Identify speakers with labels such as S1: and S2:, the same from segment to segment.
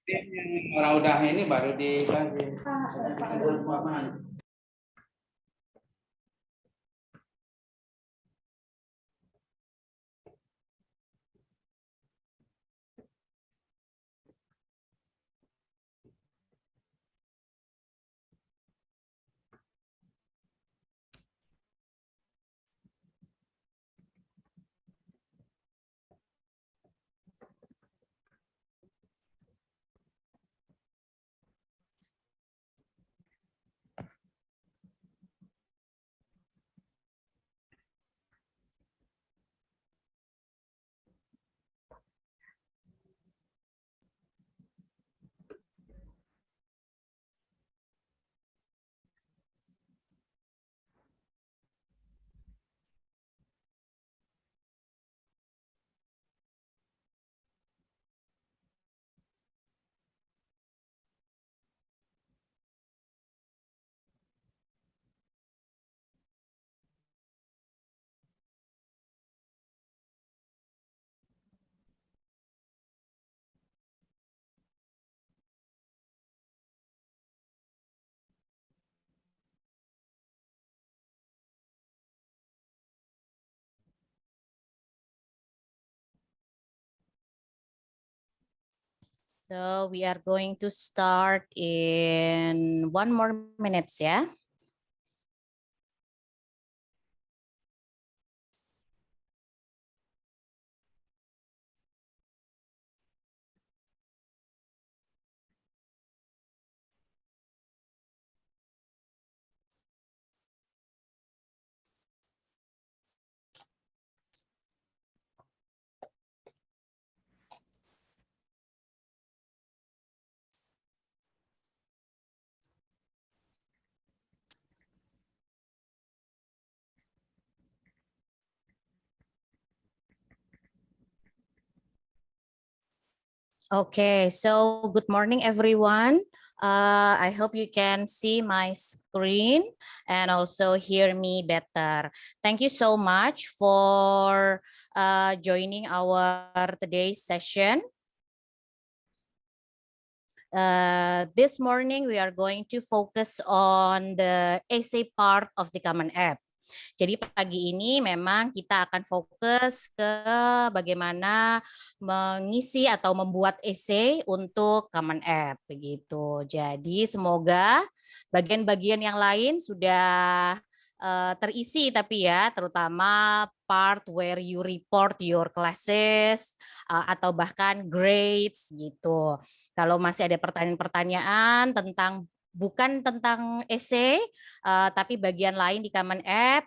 S1: Orang udah ini baru dikasih.
S2: So we are going to start in 1 more minutes ya. Okay, so good morning everyone. I hope you can see my screen and also hear me better. Thank you so much for joining our today's session. This morning we are going to focus on the essay part of the Common App. Jadi pagi ini memang kita akan fokus ke bagaimana mengisi atau membuat essay untuk Common App begitu. Jadi semoga bagian-bagian yang lain sudah terisi tapi ya, terutama part where you report your classes atau bahkan grades gitu. Kalau masih ada pertanyaan-pertanyaan tentang bukan tentang essay, tapi bagian lain di Common App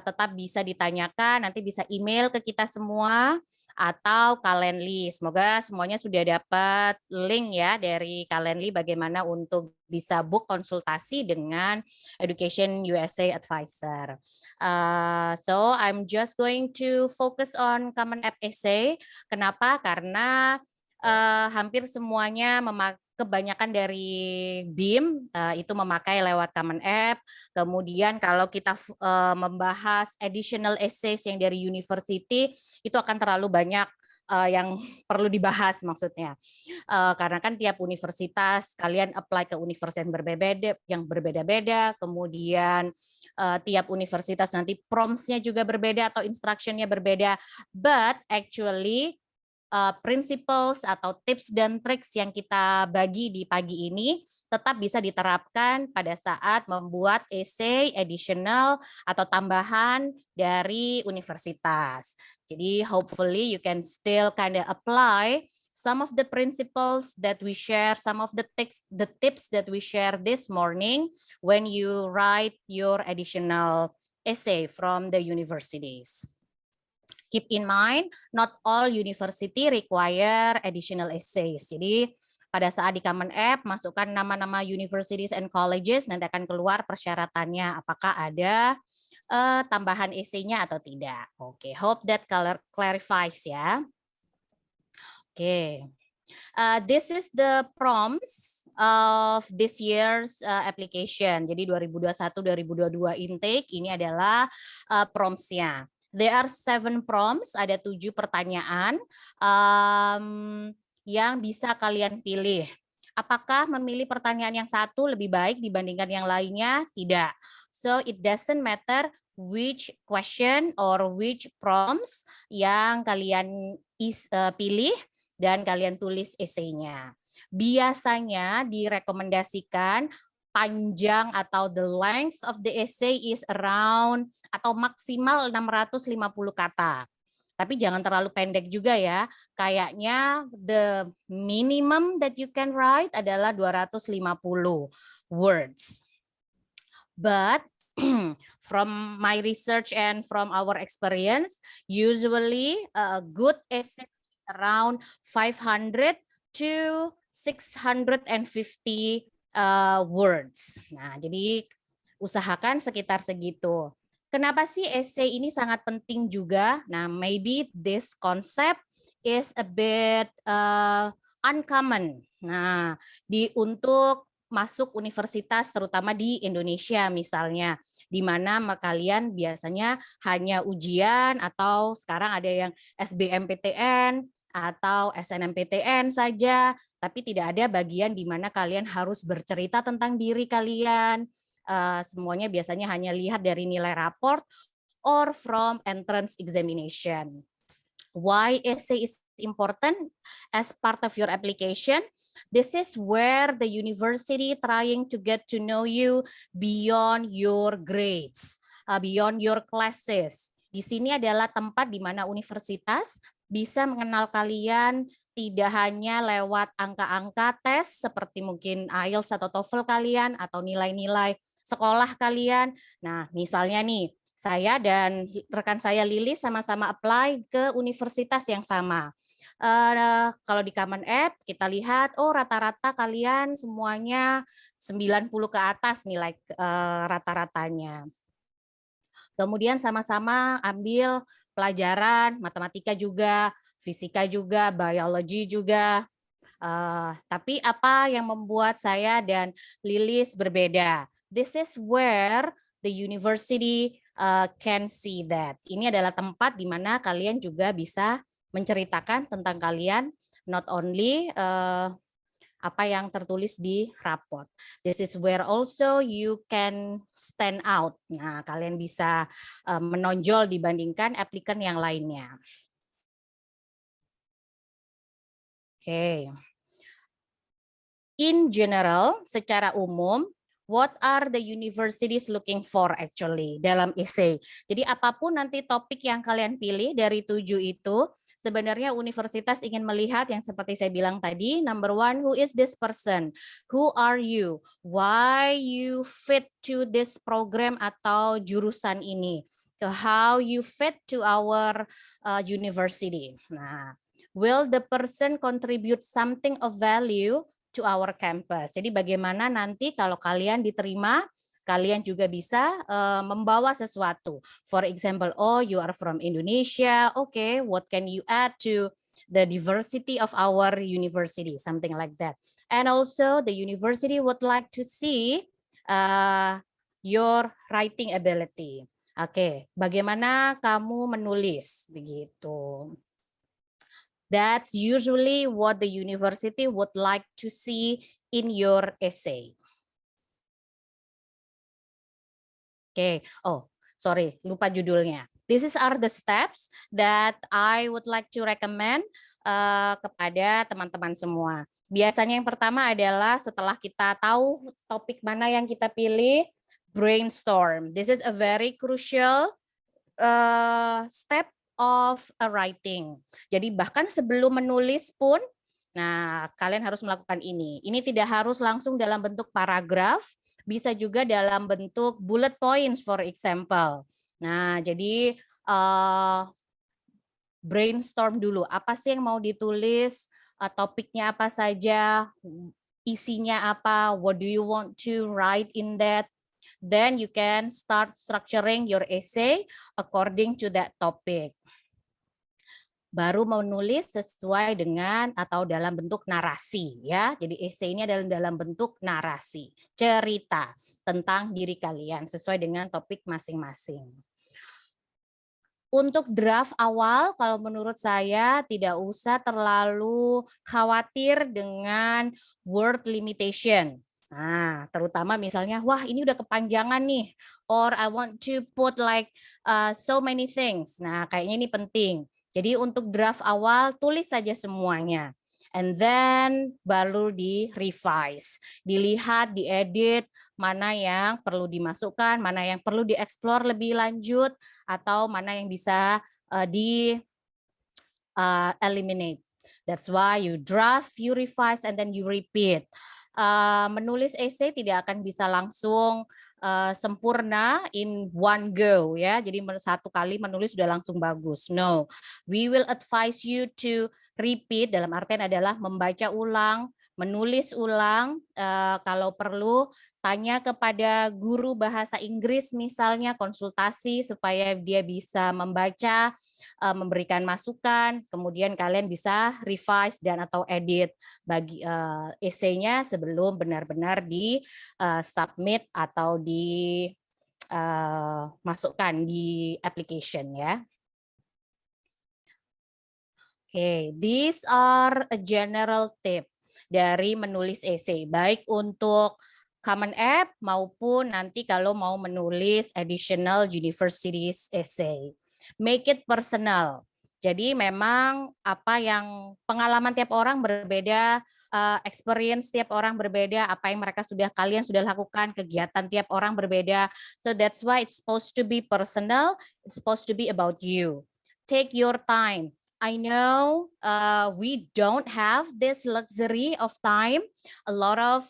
S2: tetap bisa ditanyakan, nanti bisa email ke kita semua atau Calendly. Semoga semuanya sudah dapat link ya dari Calendly bagaimana untuk bisa book konsultasi dengan Education USA Advisor. So I'm just going to focus on Common App essay. Kenapa? Karena hampir semuanya kebanyakan dari BIM itu memakai lewat Common App. Kemudian kalau kita membahas additional essays yang dari university, itu akan terlalu banyak yang perlu dibahas maksudnya. Karena kan tiap universitas, kalian apply ke universitas yang berbeda-beda, kemudian tiap universitas nanti prompts-nya juga berbeda atau instruction-nya berbeda. But actually, principles atau tips dan triks yang kita bagi di pagi ini tetap bisa diterapkan pada saat membuat essay additional atau tambahan dari universitas. Jadi hopefully you can still kind of apply some of the principles that we share, some of the tips that we share this morning when you write your additional essay from the universities. Keep in mind, not all university require additional essays. Jadi pada saat di Common App, masukkan nama-nama universities and colleges, nanti akan keluar persyaratannya, apakah ada tambahan essay-nya atau tidak. Oke, hope that clarifies ya. Oke. This is the prompts of this year's application. Jadi 2021-2022 intake, ini adalah prompts-nya. There are 7 prompts, ada 7 pertanyaan yang bisa kalian pilih. Apakah memilih pertanyaan yang satu lebih baik dibandingkan yang lainnya? Tidak. So it doesn't matter which question or which prompts yang kalian pilih dan kalian tulis esainya. Biasanya direkomendasikan panjang atau the length of the essay is around atau maksimal 650 kata. Tapi jangan terlalu pendek juga ya. Kayaknya the minimum that you can write adalah 250 words. But from my research and from our experience, usually a good essay is around 500 to 650 words. Nah, jadi usahakan sekitar segitu. Kenapa sih essay ini sangat penting juga? Nah, maybe this concept is a bit uncommon. Nah, untuk masuk universitas terutama di Indonesia misalnya, di mana kalian biasanya hanya ujian atau sekarang ada yang SBMPTN atau SNMPTN saja, tapi tidak ada bagian di mana kalian harus bercerita tentang diri kalian. Semuanya biasanya hanya lihat dari nilai raport or from entrance examination. Why essay is important as part of your application? This is where the university trying to get to know you beyond your grades, beyond your classes. Di sini adalah tempat di mana universitas bisa mengenal kalian tidak hanya lewat angka-angka tes seperti mungkin IELTS atau TOEFL kalian atau nilai-nilai sekolah kalian. Nah, misalnya nih, saya dan rekan saya Lilis sama-sama apply ke universitas yang sama. Kalau di Common App kita lihat, oh rata-rata kalian semuanya 90 ke atas nilai rata-ratanya. Kemudian sama-sama ambil pelajaran matematika juga, fisika juga, biologi juga. Tapi apa yang membuat saya dan Lilis berbeda? This is where the university can see that. Ini adalah tempat di mana kalian juga bisa menceritakan tentang kalian, not only apa yang tertulis di raport. This is where also you can stand out. Nah, kalian bisa menonjol dibandingkan aplikan yang lainnya. Oke. In general, secara umum, what are the universities looking for actually dalam essay? Jadi apapun nanti topik yang kalian pilih dari 7 itu, sebenarnya universitas ingin melihat yang seperti saya bilang tadi, number one, who is this person? Who are you? Why you fit to this program atau jurusan ini? So how you fit to our university? Nah, will the person contribute something of value to our campus? Jadi bagaimana nanti kalau kalian diterima, kalian juga bisa membawa sesuatu. For example, oh you are from Indonesia, okay, what can you add to the diversity of our university, something like that. And also the university would like to see your writing ability. Oke, bagaimana kamu menulis begitu. That's usually what the university would like to see in your essay. Okay. Oh, sorry, lupa judulnya. This are the steps that I would like to recommend kepada teman-teman semua. Biasanya yang pertama adalah setelah kita tahu topik mana yang kita pilih, brainstorm. This is a very crucial step of a writing. Jadi bahkan sebelum menulis pun, nah kalian harus melakukan ini. Ini tidak harus langsung dalam bentuk paragraf, bisa juga dalam bentuk bullet points for example. Nah jadi brainstorm dulu. Apa sih yang mau ditulis? Topiknya apa saja? Isinya apa? What do you want to write in that? Then you can start structuring your essay according to that topic. Baru menulis sesuai dengan atau dalam bentuk narasi ya. Jadi essay ini adalah dalam bentuk narasi, cerita tentang diri kalian sesuai dengan topik masing-masing. Untuk draft awal, kalau menurut saya tidak usah terlalu khawatir dengan word limitation. Nah, terutama misalnya, wah ini udah kepanjangan nih, or I want to put like so many things. Nah, kayaknya ini penting. Jadi untuk draft awal, tulis saja semuanya. And then baru di-revise. Dilihat, diedit, mana yang perlu dimasukkan, mana yang perlu dieksplor lebih lanjut, atau mana yang bisa di eliminate. That's why you draft, you revise, and then you repeat. Menulis essay tidak akan bisa langsung sempurna in one go ya. Jadi satu kali menulis sudah langsung bagus. No, we will advise you to repeat, dalam artian adalah membaca ulang, menulis ulang, kalau perlu tanya kepada guru bahasa Inggris misalnya, konsultasi supaya dia bisa membaca, memberikan masukan, kemudian kalian bisa revise dan atau edit bagi esainya sebelum benar-benar di submit atau di masukkan di application ya. Okay, these are a general tip dari menulis essay, baik untuk Common App maupun nanti kalau mau menulis additional universities essay. Make it personal. Jadi memang apa yang pengalaman tiap orang berbeda, experience tiap orang berbeda, apa yang kalian sudah lakukan, kegiatan tiap orang berbeda. So that's why it's supposed to be personal, it's supposed to be about you. Take your time. I know we don't have this luxury of time. A lot of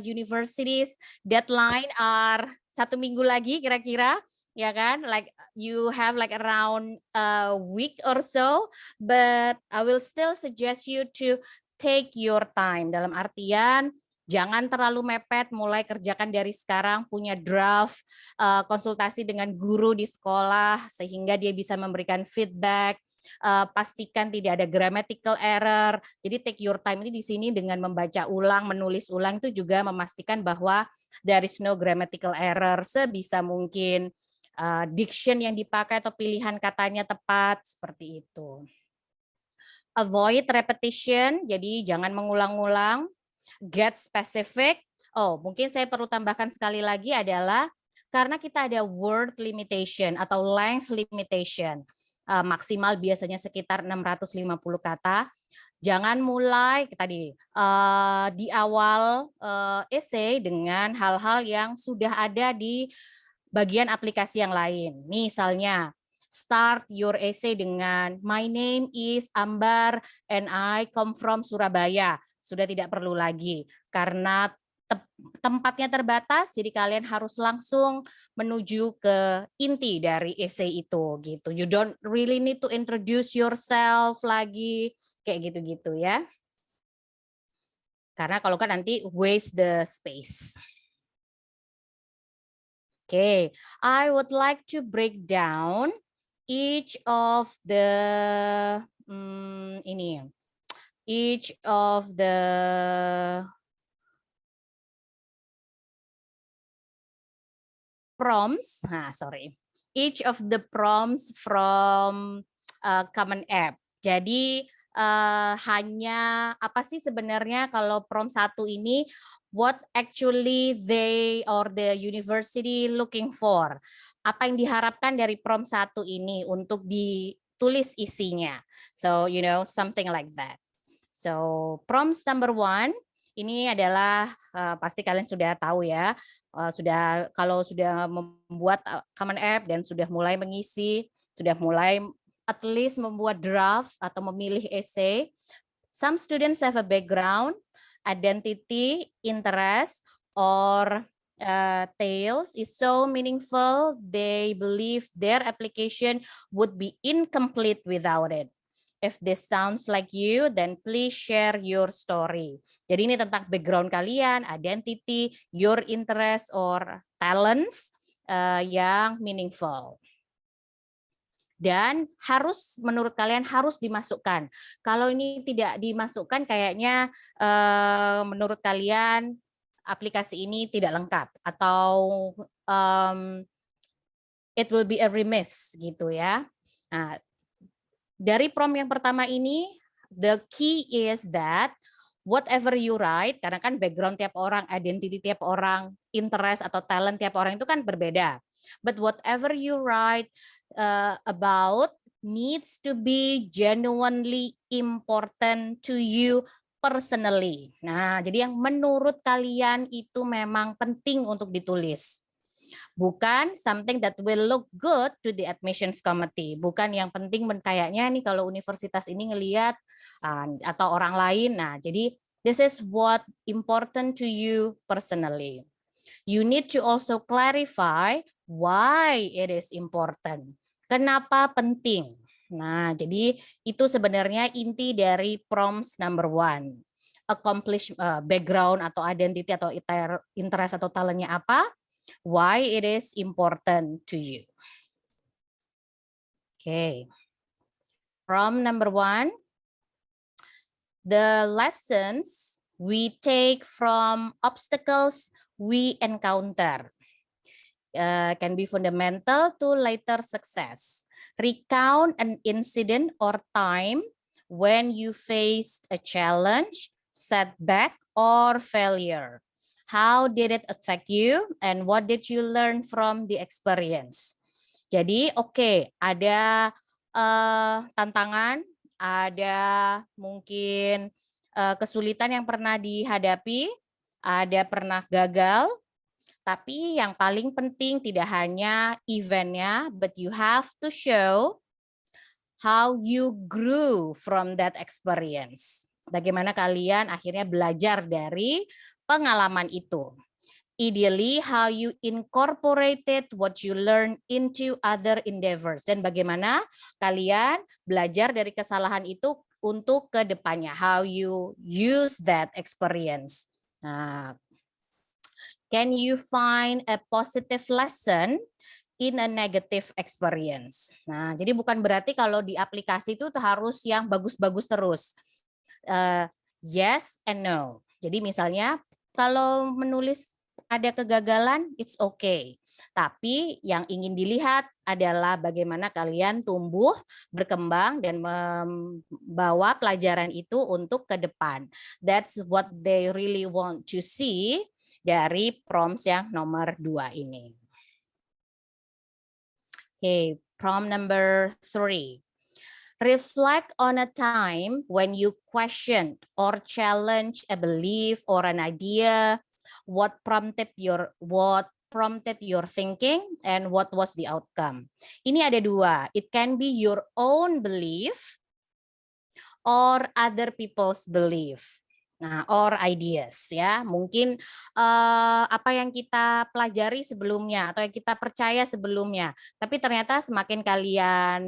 S2: universities deadline are 1 minggu lagi kira-kira, ya kan? Like you have like around a week or so, but I will still suggest you to take your time. Dalam artian jangan terlalu mepet, mulai kerjakan dari sekarang, punya draft, konsultasi dengan guru di sekolah sehingga dia bisa memberikan feedback. Pastikan tidak ada grammatical error. Jadi take your time ini di sini dengan membaca ulang, menulis ulang itu juga memastikan bahwa there is no grammatical error, sebisa mungkin diction yang dipakai atau pilihan katanya tepat, seperti itu. Avoid repetition, jadi jangan mengulang-ulang. Get specific. Oh, mungkin saya perlu tambahkan sekali lagi adalah karena kita ada word limitation atau length limitation. Maksimal biasanya sekitar 650 kata. Jangan mulai tadi di awal essay dengan hal-hal yang sudah ada di bagian aplikasi yang lain. Misalnya, start your essay dengan my name is Ambar and I come from Surabaya. Sudah tidak perlu lagi karena tempatnya terbatas, jadi kalian harus langsung menuju ke inti dari essay itu gitu. You don't really need to introduce yourself lagi kayak gitu-gitu ya. Karena kalau kan nanti waste the space. Okay, I would like to break down each of the prompts. Each of the prompts from Common App. Jadi hanya apa sih sebenarnya kalau prompt 1 ini, what actually they or the university looking for. Apa yang diharapkan dari prompt 1 ini untuk ditulis isinya. So, you know, something like that. So, prompts number 1 ini adalah pasti kalian sudah tahu ya. Kalau sudah membuat Common App dan sudah mulai mengisi, sudah mulai at least membuat draft atau memilih essay. Some students have a background, identity, interest, or tales is so meaningful, they believe their application would be incomplete without it. If this sounds like you, then please share your story. Jadi ini tentang background kalian, identity, your interest or talents yang meaningful. Dan harus menurut kalian harus dimasukkan. Kalau ini tidak dimasukkan, kayaknya menurut kalian aplikasi ini tidak lengkap atau it will be a remiss gitu ya. Nah, dari prompt yang pertama ini, the key is that whatever you write, karena kan background tiap orang, identity tiap orang, interest atau talent tiap orang itu kan berbeda. But whatever you write about needs to be genuinely important to you personally. Nah, jadi yang menurut kalian itu memang penting untuk ditulis. Bukan something that will look good to the admissions committee. Bukan yang penting kayaknya nih kalau universitas ini ngelihat atau orang lain. Nah, jadi this is what important to you personally. You need to also clarify why it is important. Kenapa penting? Nah, jadi itu sebenarnya inti dari prompts number 1. Accomplish background atau identity atau interest atau talentnya apa? Why it is important to you. Okay. From number 1, the lessons we take from obstacles we encounter can be fundamental to later success. Recount an incident or time when you faced a challenge, setback, or failure. How did it affect you and what did you learn from the experience? Jadi oke, ada tantangan, ada mungkin kesulitan yang pernah dihadapi, ada pernah gagal, tapi yang paling penting tidak hanya eventnya, but you have to show how you grew from that experience. Bagaimana kalian akhirnya belajar dari pengalaman itu. Ideally, how you incorporated what you learn into other endeavors. Dan bagaimana kalian belajar dari kesalahan itu untuk ke depannya. How you use that experience. Nah, can you find a positive lesson in a negative experience? Nah, jadi bukan berarti kalau di aplikasi itu harus yang bagus-bagus terus. Yes and no. Jadi misalnya kalau menulis ada kegagalan, it's okay. Tapi yang ingin dilihat adalah bagaimana kalian tumbuh, berkembang, dan membawa pelajaran itu untuk ke depan. That's what they really want to see dari prompts yang nomor 2 ini. Okay, prompt number 3. Reflect on a time when you questioned or challenged a belief or an idea. What prompted your thinking and what was the outcome? Ini ada 2. It can be your own belief or other people's belief. Nah, or ideas ya. Mungkin apa yang kita pelajari sebelumnya atau yang kita percaya sebelumnya. Tapi ternyata semakin kalian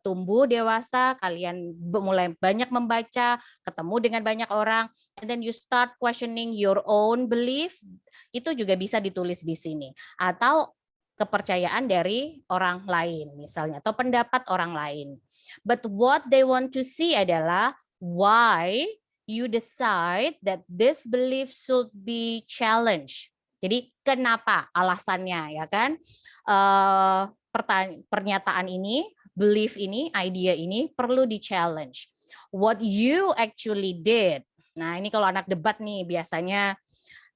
S2: tumbuh dewasa, kalian mulai banyak membaca, ketemu dengan banyak orang, and then you start questioning your own belief, itu juga bisa ditulis di sini. Atau kepercayaan dari orang lain misalnya, atau pendapat orang lain. But what they want to see adalah why you decide that this belief should be challenged. Jadi kenapa alasannya ya kan? Pernyataan ini, belief ini, idea ini perlu di-challenge. What you actually did. Nah, ini kalau anak debat nih biasanya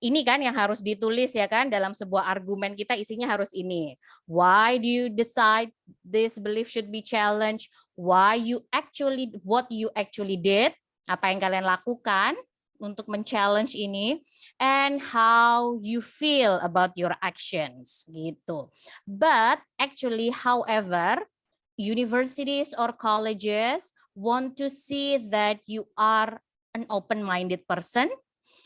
S2: ini kan yang harus ditulis ya kan, dalam sebuah argumen kita isinya harus ini. Why do you decide this belief should be challenged? What you actually did? Apa yang kalian lakukan untuk men-challenge ini, and how you feel about your actions gitu. But actually, however, universities or colleges want to see that you are an open-minded person.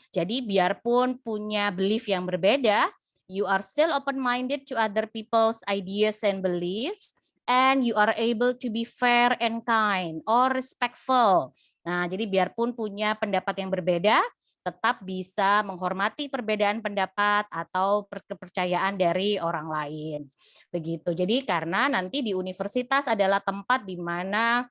S2: Jadi biarpun punya belief yang berbeda, you are still open-minded to other people's ideas and beliefs, and you are able to be fair and kind or respectful. Nah, jadi biarpun punya pendapat yang berbeda, tetap bisa menghormati perbedaan pendapat atau kepercayaan dari orang lain. Begitu. Jadi karena nanti di universitas adalah tempat di mana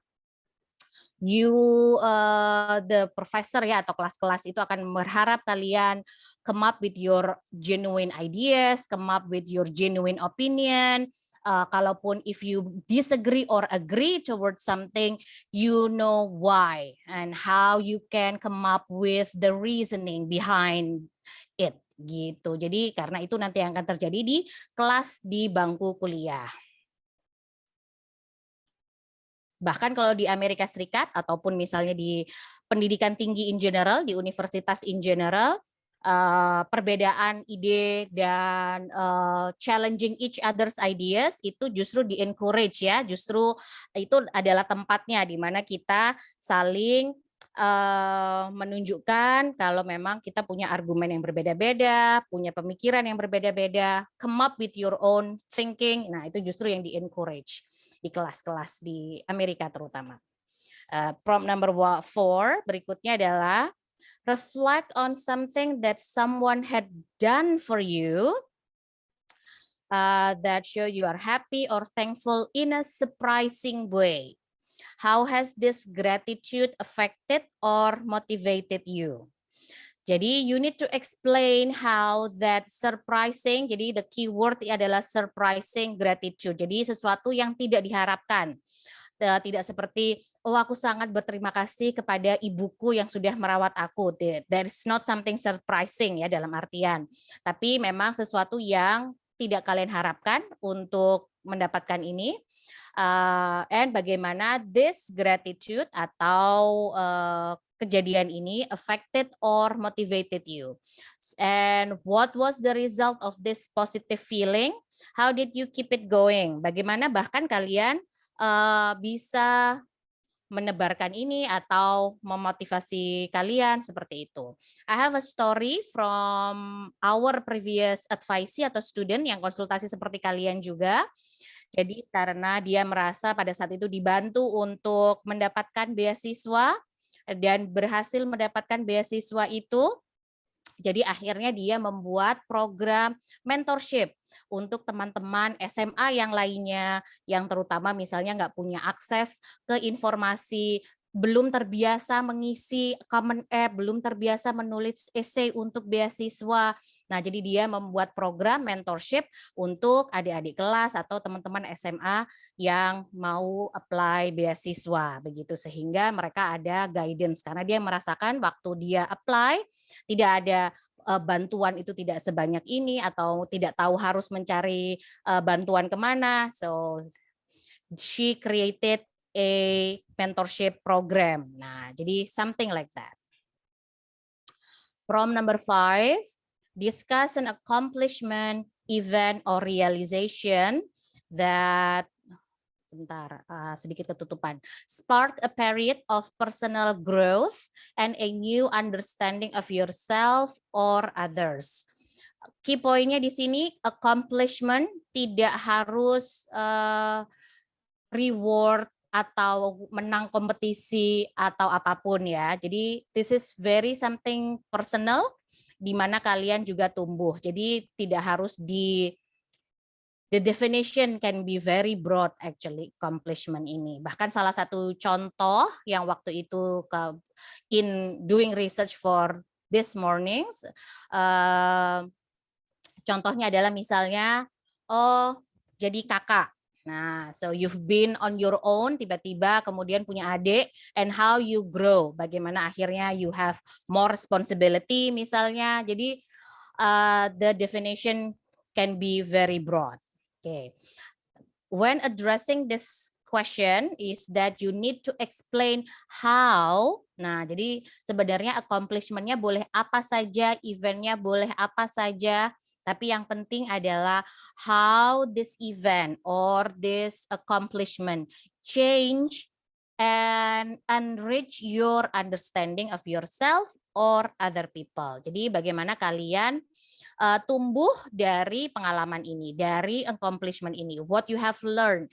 S2: the professor ya atau kelas-kelas itu akan berharap kalian come up with your genuine ideas, come up with your genuine opinion, kalaupun if you disagree or agree towards something, you know why and how you can come up with the reasoning behind it gitu. Jadi karena itu nanti yang akan terjadi di kelas di bangku kuliah. Bahkan kalau di Amerika Serikat ataupun misalnya di pendidikan tinggi in general, di universitas in general, perbedaan ide dan challenging each other's ideas itu justru di encourage ya, justru itu adalah tempatnya di mana kita saling menunjukkan kalau memang kita punya argumen yang berbeda-beda, punya pemikiran yang berbeda-beda, come up with your own thinking. Nah, itu justru yang di encourage di kelas-kelas di Amerika terutama. Prompt number 4 berikutnya adalah reflect on something that someone had done for you that show you are happy or thankful in a surprising way. How has this gratitude affected or motivated you? Jadi you need to explain how that surprising, jadi the keyword adalah surprising gratitude. Jadi sesuatu yang tidak diharapkan. Tidak seperti, oh aku sangat berterima kasih kepada ibuku yang sudah merawat aku. That is not something surprising ya dalam artian. Tapi memang sesuatu yang tidak kalian harapkan untuk mendapatkan ini. And bagaimana this gratitude atau kejadian ini affected or motivated you. And what was the result of this positive feeling? How did you keep it going? Bagaimana bahkan kalian bisa menebarkan ini atau memotivasi kalian seperti itu. I have a story from our previous advisee atau student yang konsultasi seperti kalian juga. Jadi karena dia merasa pada saat itu dibantu untuk mendapatkan beasiswa dan berhasil mendapatkan beasiswa itu, jadi akhirnya dia membuat program mentorship untuk teman-teman SMA yang lainnya, yang terutama misalnya nggak punya akses ke informasi, belum terbiasa mengisi Common App, belum terbiasa menulis essay untuk beasiswa. Nah, jadi dia membuat program mentorship untuk adik-adik kelas atau teman-teman SMA yang mau apply beasiswa, begitu sehingga mereka ada guidance karena dia merasakan waktu dia apply tidak ada bantuan itu tidak sebanyak ini atau tidak tahu harus mencari bantuan kemana. So she created a mentorship program. Nah, jadi something like that. Prompt number 5, discuss an accomplishment, event, or realization that sedikit ketutupan. Spark a period of personal growth and a new understanding of yourself or others. Key poinnya di sini accomplishment tidak harus reward atau menang kompetisi atau apapun ya. Jadi this is very something personal di mana kalian juga tumbuh. Jadi tidak harus the definition can be very broad actually accomplishment ini. Bahkan salah satu contoh yang waktu itu in doing research for this mornings, contohnya adalah misalnya, oh jadi kakak. Nah, so you've been on your own, tiba-tiba kemudian punya adik, and how you grow, bagaimana akhirnya you have more responsibility misalnya. Jadi the definition can be very broad. Okay. When addressing this question is that you need to explain how. Nah, jadi sebenarnya accomplishment-nya boleh apa saja, event-nya boleh apa saja, tapi yang penting adalah how this event or this accomplishment change and enrich your understanding of yourself or other people. Jadi bagaimana kalian tumbuh dari pengalaman ini, dari accomplishment ini, what you have learned,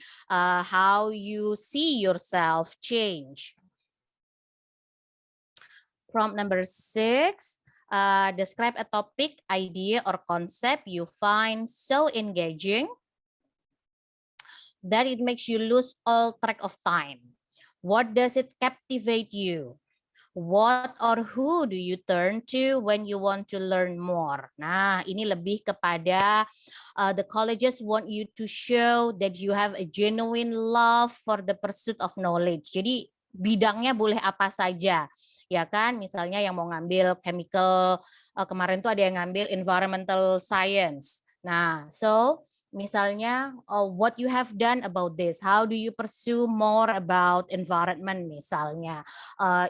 S2: how you see yourself change. Prompt number 6, describe a topic, idea, or concept you find so engaging that it makes you lose all track of time. What does it captivate you? What or who do you turn to when you want to learn more? Nah, ini lebih kepada the colleges want you to show that you have a genuine love for the pursuit of knowledge. Jadi bidangnya boleh apa saja, ya kan? Misalnya yang mau ngambil chemical, kemarin tuh ada yang ngambil environmental science. Nah, so misalnya, what you have done about this, how do you pursue more about environment misalnya,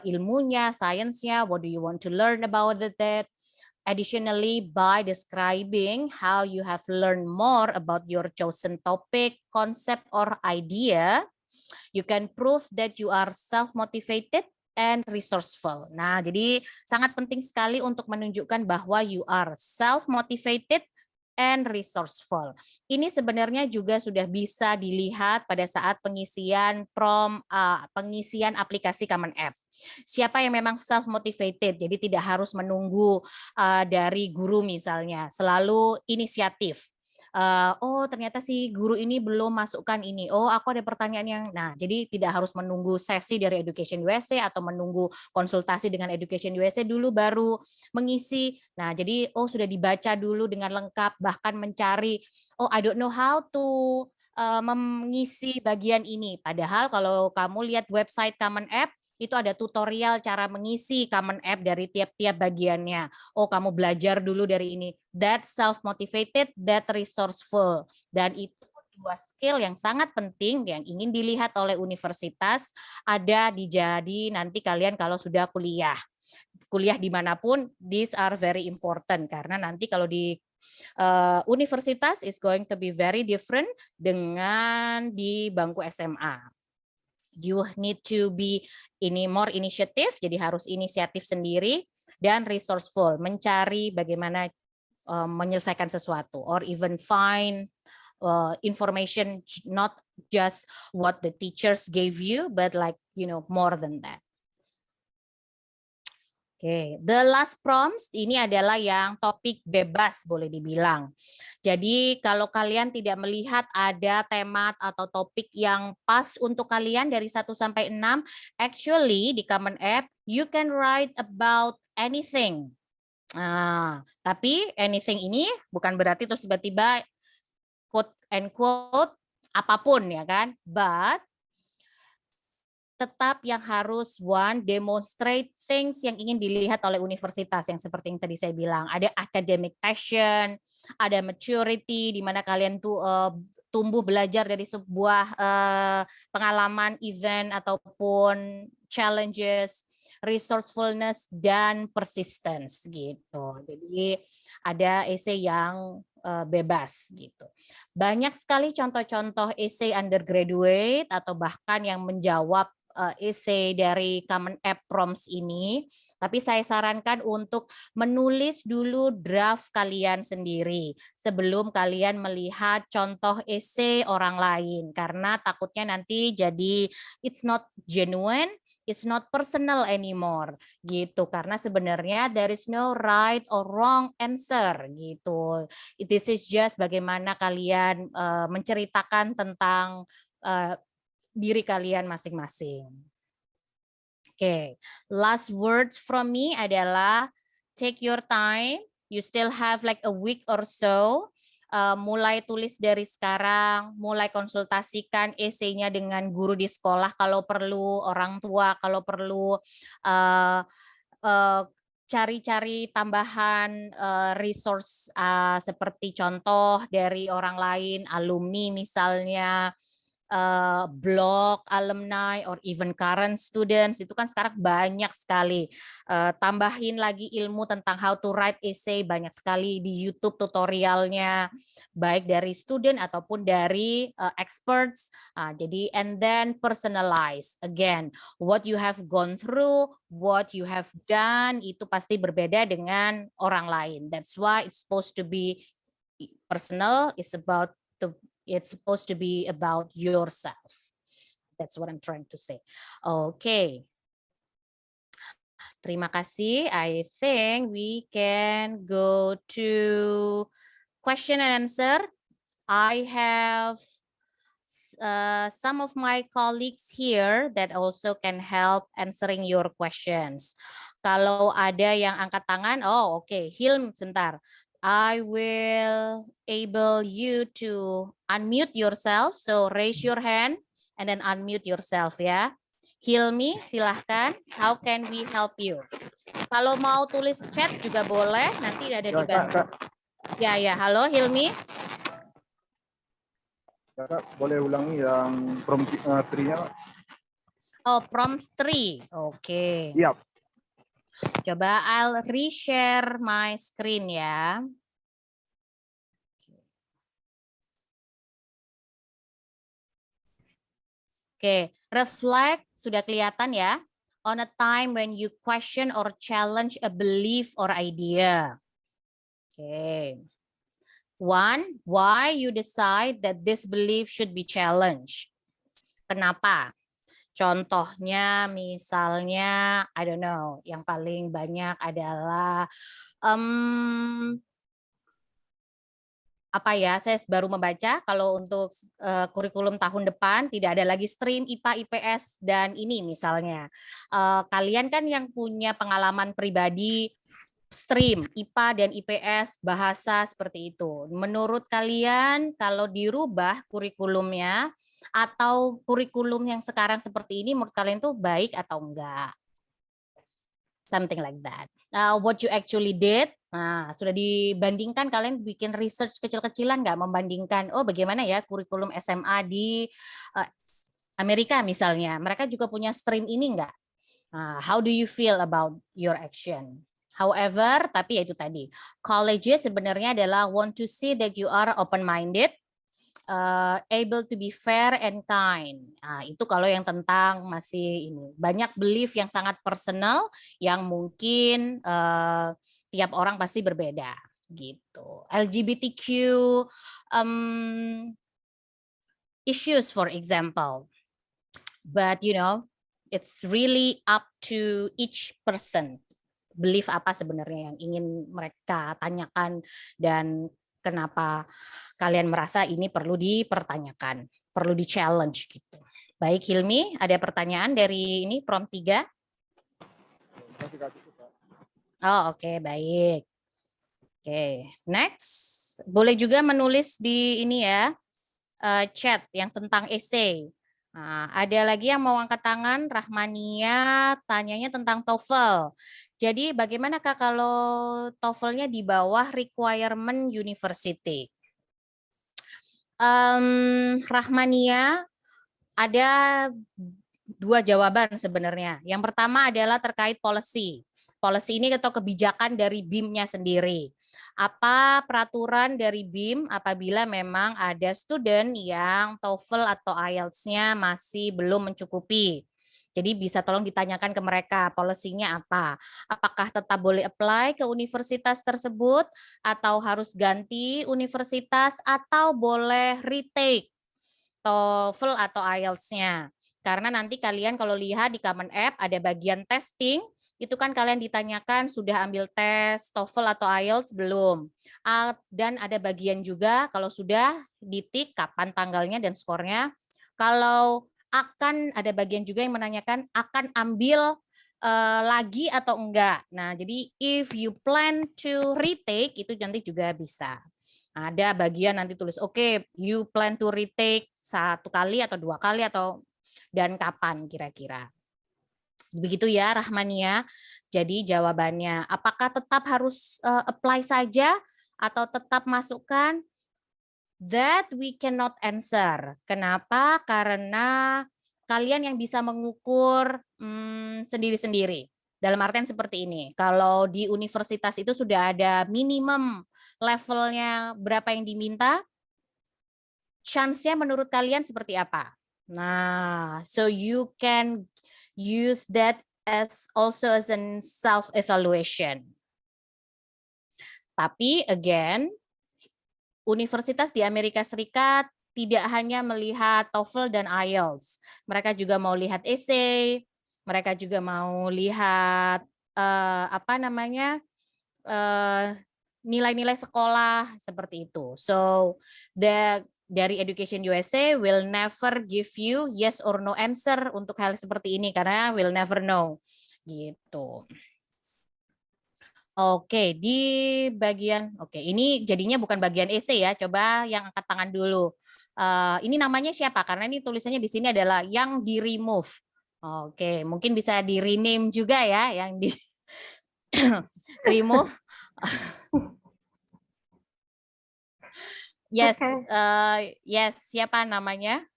S2: ilmunya, sainsnya, what do you want to learn about that. Additionally, by describing how you have learned more about your chosen topic, concept, or idea, you can prove that you are self-motivated and resourceful. Nah, jadi sangat penting sekali untuk menunjukkan bahwa you are self-motivated and resourceful. Ini sebenarnya juga sudah bisa dilihat pada saat pengisian pengisian aplikasi Common App. Siapa yang memang self-motivated, jadi tidak harus menunggu dari guru misalnya, selalu inisiatif. Oh ternyata si guru ini belum masukkan ini, oh aku ada pertanyaan yang, nah jadi tidak harus menunggu sesi dari Education USA atau menunggu konsultasi dengan Education USA dulu baru mengisi. Nah jadi oh sudah dibaca dulu dengan lengkap, bahkan mencari, oh I don't know how to mengisi bagian ini. Padahal kalau kamu lihat website Common App, itu ada tutorial cara mengisi Common App dari tiap-tiap bagiannya. Oh, kamu belajar dulu dari ini. That self-motivated, that resourceful. Dan itu dua skill yang sangat penting yang ingin dilihat oleh universitas ada jadi nanti kalian kalau sudah kuliah. Kuliah dimanapun, these are very important karena nanti kalau di universitas is going to be very different dengan di bangku SMA. You need to be more initiative, jadi harus inisiatif sendiri, dan resourceful, mencari bagaimana menyelesaikan sesuatu, or even find information, not just what the teachers gave you, but like, more than that. Oke, the last prompts ini adalah yang topik bebas boleh dibilang. Jadi kalau kalian tidak melihat ada tema atau topik yang pas untuk kalian dari 1 sampai 6, actually di Common App you can write about anything. Nah, tapi anything ini bukan berarti terus tiba-tiba quote and quote apapun ya kan, but tetap yang harus demonstrate things yang ingin dilihat oleh universitas yang seperti yang tadi saya bilang. Ada academic passion, ada maturity di mana kalian tuh tumbuh belajar dari sebuah pengalaman, event ataupun challenges, resourcefulness dan persistence gitu. Jadi ada essay yang bebas gitu. Banyak sekali contoh-contoh essay undergraduate atau bahkan yang menjawab essay dari Common App prompts ini, tapi saya sarankan untuk menulis dulu draft kalian sendiri sebelum kalian melihat contoh essay orang lain, karena takutnya nanti jadi it's not genuine, it's not personal anymore gitu, karena sebenarnya there is no right or wrong answer gitu. This is just bagaimana kalian menceritakan tentang diri kalian masing-masing. Oke, last words from me adalah take your time. You still have like a week or so. Mulai tulis dari sekarang, mulai konsultasikan essay-nya dengan guru di sekolah kalau perlu, orang tua kalau perlu, cari-cari tambahan resource seperti contoh dari orang lain, alumni misalnya, blog alumni or even current students, itu kan sekarang banyak sekali. Tambahin lagi ilmu tentang how to write essay, banyak sekali di YouTube tutorialnya, baik dari student ataupun dari experts. Jadi and then personalize again, what you have gone through, what you have done itu pasti berbeda dengan orang lain. That's why it's supposed to be personal. It's supposed to be about yourself. That's what I'm trying to say. Okay. Terima kasih. I think we can go to question and answer. I have some of my colleagues here that also can help answering your questions. Kalau ada yang angkat tangan, oh oke, Hilm sebentar. I will able you to unmute yourself, so raise your hand and then unmute yourself ya. Hilmi, silahkan. How can we help you? Kalau mau tulis chat juga boleh, nanti ada dibantu. Ya, halo Hilmi.
S3: Kakak boleh ulangi yang prompt 3-nya?
S2: Oh, prompt 3. Oke.
S3: Yap.
S2: Coba I'll reshare my screen ya. Oke, reflect sudah kelihatan ya. On a time when you question or challenge a belief or idea. Oke. 1, why you decide that this belief should be challenged. Kenapa? Contohnya misalnya, I don't know, yang paling banyak adalah apa ya, saya baru membaca kalau untuk kurikulum tahun depan tidak ada lagi stream IPA, IPS, dan ini misalnya. Kalian kan yang punya pengalaman pribadi stream IPA dan IPS bahasa seperti itu. Menurut kalian kalau dirubah kurikulumnya atau kurikulum yang sekarang seperti ini menurut kalian tuh baik atau enggak? Something like that. What you actually did, nah sudah dibandingkan, kalian bikin research kecil-kecilan nggak membandingkan, oh bagaimana ya kurikulum SMA di Amerika misalnya, mereka juga punya stream ini nggak? How do you feel about your action? However, tapi ya itu tadi, colleges sebenarnya adalah want to see that you are open-minded, able to be fair and kind. Nah, itu kalau yang tentang masih ini. Banyak belief yang sangat personal yang mungkin tiap orang pasti berbeda gitu. LGBTQ issues for example. But you know, it's really up to each person. Belief apa sebenarnya yang ingin mereka tanyakan dan kenapa kalian merasa ini perlu dipertanyakan, perlu di-challenge gitu. Baik Hilmi, ada pertanyaan dari ini prompt 3? Oh oke, baik. Oke, next. Boleh juga menulis di ini ya, chat yang tentang essay. Nah, ada lagi yang mau angkat tangan, Rahmania, tanyanya tentang TOEFL. Jadi bagaimana Kak kalau TOEFL-nya di bawah requirement university? Rahmania, ada 2 jawaban sebenarnya. Yang pertama adalah terkait policy. Policy ini atau kebijakan dari BIM-nya sendiri. Apa peraturan dari BIM apabila memang ada student yang TOEFL atau IELTS-nya masih belum mencukupi. Jadi bisa tolong ditanyakan ke mereka policy-nya apa. Apakah tetap boleh apply ke universitas tersebut atau harus ganti universitas atau boleh retake TOEFL atau IELTS-nya. Karena nanti kalian kalau lihat di Common App ada bagian testing, itu kan kalian ditanyakan sudah ambil tes TOEFL atau IELTS belum. Dan ada bagian juga kalau sudah ditik kapan tanggalnya dan skornya. Kalau akan ada bagian juga yang menanyakan akan ambil lagi atau enggak. Nah, jadi if you plan to retake itu nanti juga bisa. Ada bagian nanti tulis, oke, you plan to retake 1 kali atau 2 kali atau dan kapan kira-kira. Begitu ya Rahmania. Jadi jawabannya, apakah tetap harus apply saja atau tetap masukkan? That we cannot answer. Kenapa? Karena kalian yang bisa mengukur sendiri-sendiri. Dalam artian seperti ini, kalau di universitas itu sudah ada minimum levelnya berapa yang diminta, chance-nya menurut kalian seperti apa? Nah, so you can use that as also as an self-evaluation. Tapi again, universitas di Amerika Serikat tidak hanya melihat TOEFL dan IELTS. Mereka juga mau lihat essay, mereka juga mau lihat nilai-nilai sekolah seperti itu. So dari Education USA will never give you yes or no answer untuk hal seperti ini karena will never know gitu. Oke, di bagian ini jadinya bukan bagian essay ya. Coba yang angkat tangan dulu. Ini namanya siapa? Karena ini tulisannya di sini adalah yang di remove. Oke, mungkin bisa di rename juga ya, yang di remove. Yes, yes, siapa namanya?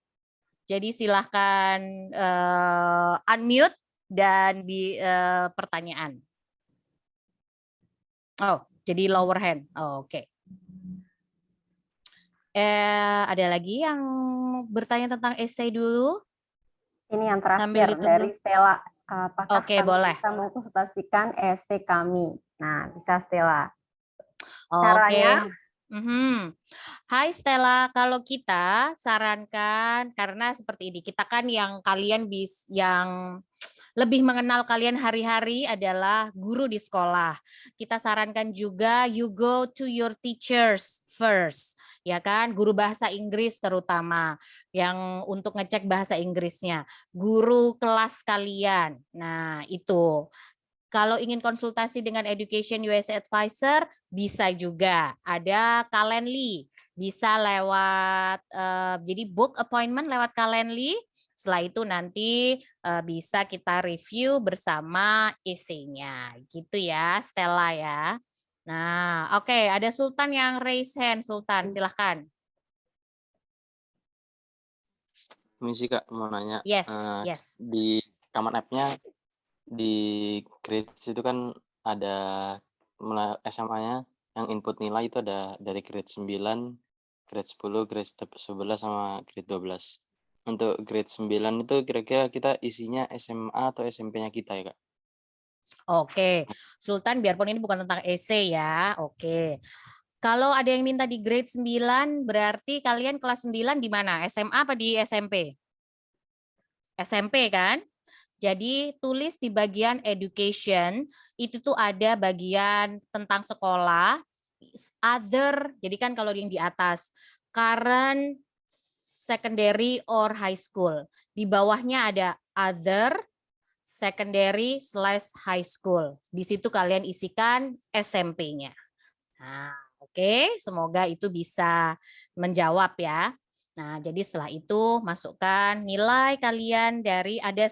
S2: Jadi silahkan unmute dan di pertanyaan. Oh, jadi lower hand. Oh, oke. Ada lagi yang bertanya tentang essay dulu?
S4: Ini yang terakhir
S2: Sambil ditunggu.
S4: dari Stella. Apakah
S2: Oke,
S4: kami
S2: boleh.
S4: bisa mengkonsultasikan essay kami? Nah, bisa Stella.
S2: Oke.
S4: Caranya?
S2: Hai Stella, kalau kita sarankan karena seperti ini, kita kan yang kalian yang lebih mengenal kalian hari-hari adalah guru di sekolah. Kita sarankan juga you go to your teachers first, ya kan? Guru bahasa Inggris terutama yang untuk ngecek bahasa Inggrisnya, guru kelas kalian. Nah, itu. Kalau ingin konsultasi dengan Education USA Advisor, bisa juga. Ada Calendly, bisa lewat, jadi book appointment lewat Calendly. Setelah itu nanti bisa kita review bersama essay-nya. Gitu ya, Stella ya. Nah, oke, ada Sultan yang raise hand. Sultan, silahkan.
S5: Misi Kak, mau nanya.
S2: Yes, yes.
S5: Di Common App-nya, di grades itu kan ada SMA-nya yang input nilai itu ada dari grade 9, grade 10, grade 11 sama grade 12. Untuk grade 9 itu kira-kira kita isinya SMA atau SMP-nya kita ya Kak?
S2: Oke, Sultan biarpun ini bukan tentang essay ya. Oke. Kalau ada yang minta di grade 9 berarti kalian kelas 9 di mana? SMA apa di SMP? SMP kan? Jadi tulis di bagian education, itu tuh ada bagian tentang sekolah, other, jadi kan kalau yang di atas, current, secondary, or high school. Di bawahnya ada other, secondary, / high school. Di situ kalian isikan SMP-nya. Nah, oke, semoga itu bisa menjawab ya. Nah, jadi setelah itu masukkan nilai kalian dari ada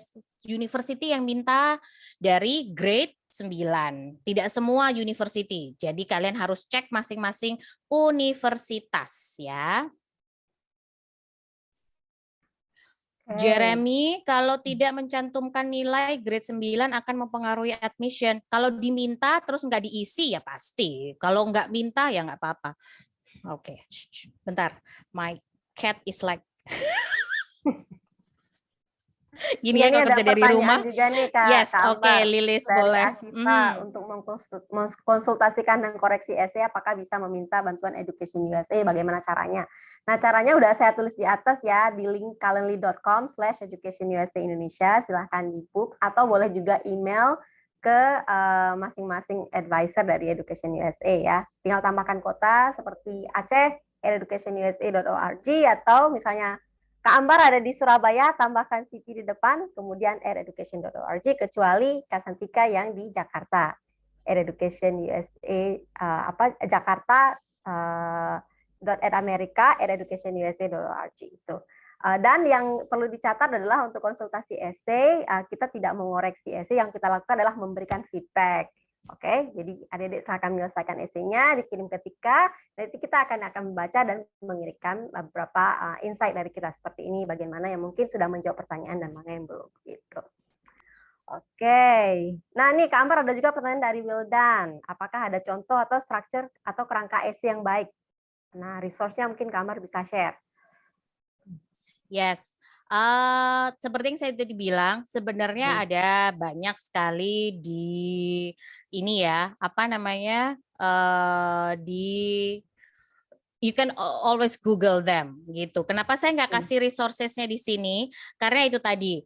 S2: university yang minta dari grade 9. Tidak semua university. Jadi kalian harus cek masing-masing universitas ya. Jeremy, kalau tidak mencantumkan nilai grade 9 akan mempengaruhi admission. Kalau diminta terus nggak diisi ya pasti. Kalau nggak minta ya nggak apa-apa. Oke, bentar. My cat is like gini ya kalau kerja dari rumah.
S4: Juga nih, Kak,
S2: yes, oke, Lilis boleh.
S4: Untuk mengkonsultasikan dan koreksi essay, apakah bisa meminta bantuan Education USA? Bagaimana caranya? Nah, caranya udah saya tulis di atas ya, di link calendly.com/Education USA Indonesia. Silahkan di-book atau boleh juga email ke masing-masing advisor dari Education USA ya. Tinggal tambahkan kota seperti aceh@educationusa.org atau misalnya Kak Ambar ada di Surabaya, tambahkan city di depan, kemudian @education.org, kecuali Kak Santika yang di Jakarta, @education USA Jakarta .@america@educationusa.org itu. Dan yang perlu dicatat adalah untuk konsultasi essay, kita tidak mengoreksi essay, yang kita lakukan adalah memberikan feedback. Oke, jadi adik-adik silakan menyelesaikan esainya, dikirim ke Tika, nanti kita akan membaca dan mengirimkan beberapa insight dari kita seperti ini, bagaimana yang mungkin sudah menjawab pertanyaan dan mana yang belum gitu. Oke, nah nih Kak Ambar ada juga pertanyaan dari Wildan, apakah ada contoh atau structure atau kerangka essay yang baik? Nah, resource-nya mungkin Kak Ambar bisa share.
S2: Yes. Seperti yang saya tadi bilang, sebenarnya ada banyak sekali di ini ya, apa namanya, you can always Google them gitu. Kenapa saya nggak kasih resources-nya di sini? Karena itu tadi,